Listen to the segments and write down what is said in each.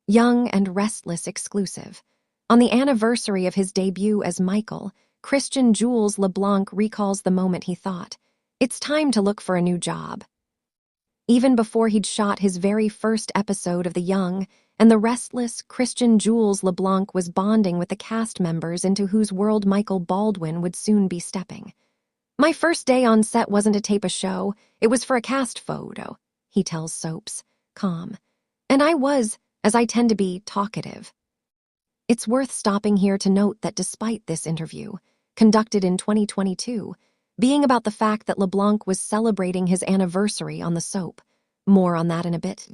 Young and Restless exclusive. On the anniversary of his debut as Michael, Christian Jules LeBlanc recalls the moment he thought, "It's time to look for a new job." Even before he'd shot his very first episode of The Young and the Restless, Christian Jules LeBlanc was bonding with the cast members into whose world Michael Baldwin would soon be stepping. "My first day on set wasn't to tape a show, it was for a cast photo," he tells Soaps, calm. "And I was, as I tend to be, talkative." It's worth stopping here to note that despite this interview, conducted in 2022, being about the fact that LeBlanc was celebrating his anniversary on the soap, more on that in a bit,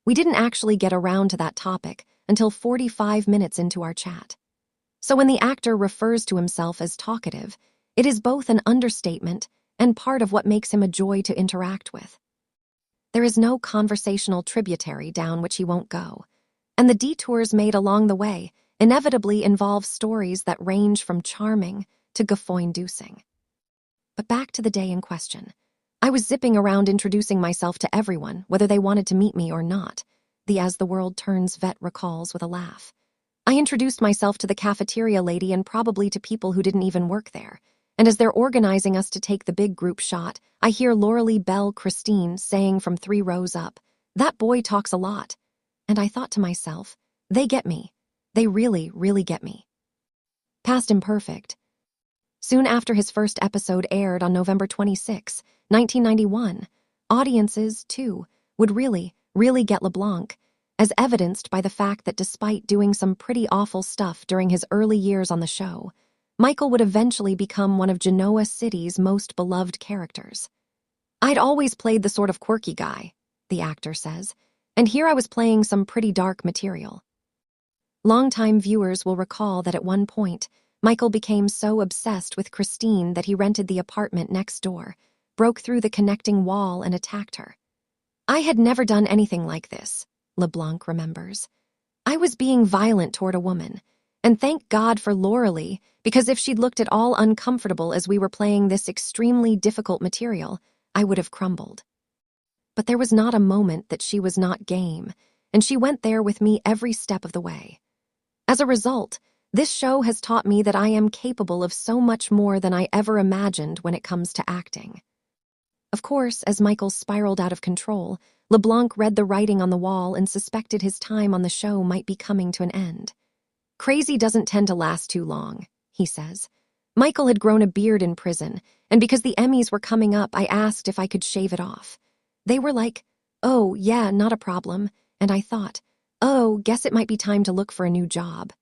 we didn't actually get around to that topic until 45 minutes into our chat. So when the actor refers to himself as talkative, it is both an understatement and part of what makes him a joy to interact with. There is no conversational tributary down which he won't go, and the detours made along the way inevitably involve stories that range from charming to guffaw-inducing. But back to the day in question. I was zipping around introducing myself to everyone, whether they wanted to meet me or not, the As the World Turns vet recalls with a laugh. I introduced myself to the cafeteria lady and probably to people who didn't even work there, and as they're organizing us to take the big group shot, I hear Lauralee Bell Christine saying from 3 rows up, "That boy talks a lot." And I thought to myself, they get me. They really, really get me. Past imperfect. Soon after his first episode aired on November 26, 1991, audiences, too, would really, really get LeBlanc, as evidenced by the fact that despite doing some pretty awful stuff during his early years on the show, Michael would eventually become one of Genoa City's most beloved characters. "I'd always played the sort of quirky guy," the actor says, "and here I was playing some pretty dark material." Longtime viewers will recall that at one point, Michael became so obsessed with Christine that he rented the apartment next door, broke through the connecting wall and attacked her. "I had never done anything like this," LeBlanc remembers. "I was being violent toward a woman, and thank God for Lauralee, because if she'd looked at all uncomfortable as we were playing this extremely difficult material, I would have crumbled. But there was not a moment that she was not game, and she went there with me every step of the way. As a result, this show has taught me that I am capable of so much more than I ever imagined when it comes to acting." Of course, as Michael spiraled out of control, LeBlanc read the writing on the wall and suspected his time on the show might be coming to an end. "Crazy doesn't tend to last too long," he says. "Michael had grown a beard in prison, and because the Emmys were coming up, I asked if I could shave it off. They were like, 'Oh, yeah, not a problem,' and I thought, 'Oh, guess it might be time to look for a new job.'"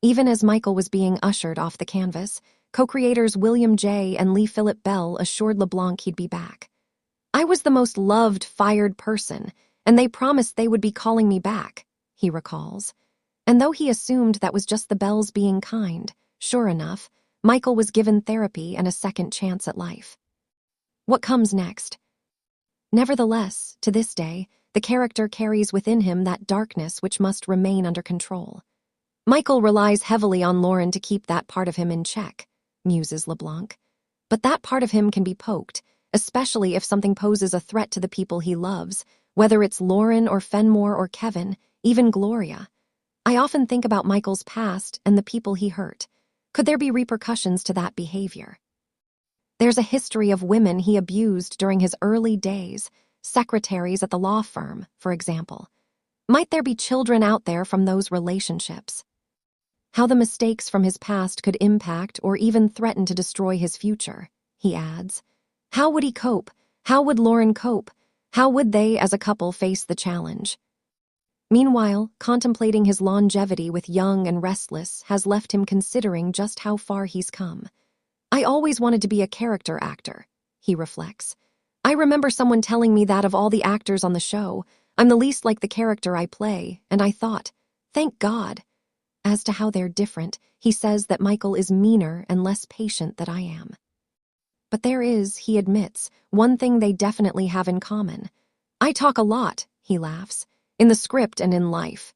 Even as Michael was being ushered off the canvas, co-creators William J. and Lee Philip Bell assured LeBlanc he'd be back. "I was the most loved, fired person, and they promised they would be calling me back," he recalls. And though he assumed that was just the Bells being kind, sure enough, Michael was given therapy and a second chance at life. What comes next? Nevertheless, to this day, the character carries within him that darkness which must remain under control. "Michael relies heavily on Lauren to keep that part of him in check," muses LeBlanc. "But that part of him can be poked, especially if something poses a threat to the people he loves, whether it's Lauren or Fenmore or Kevin, even Gloria. I often think about Michael's past and the people he hurt. Could there be repercussions to that behavior? There's a history of women he abused during his early days, secretaries at the law firm, for example. Might there be children out there from those relationships? How the mistakes from his past could impact or even threaten to destroy his future," he adds. "How would he cope? How would Lauren cope? How would they, as a couple, face the challenge?" Meanwhile, contemplating his longevity with Young and Restless has left him considering just how far he's come. "I always wanted to be a character actor," he reflects. "I remember someone telling me that of all the actors on the show, I'm the least like the character I play, and I thought, thank God." As to how they're different, he says that Michael is meaner and less patient than I am. But there is, he admits, one thing they definitely have in common. "I talk a lot," he laughs, "in the script and in life.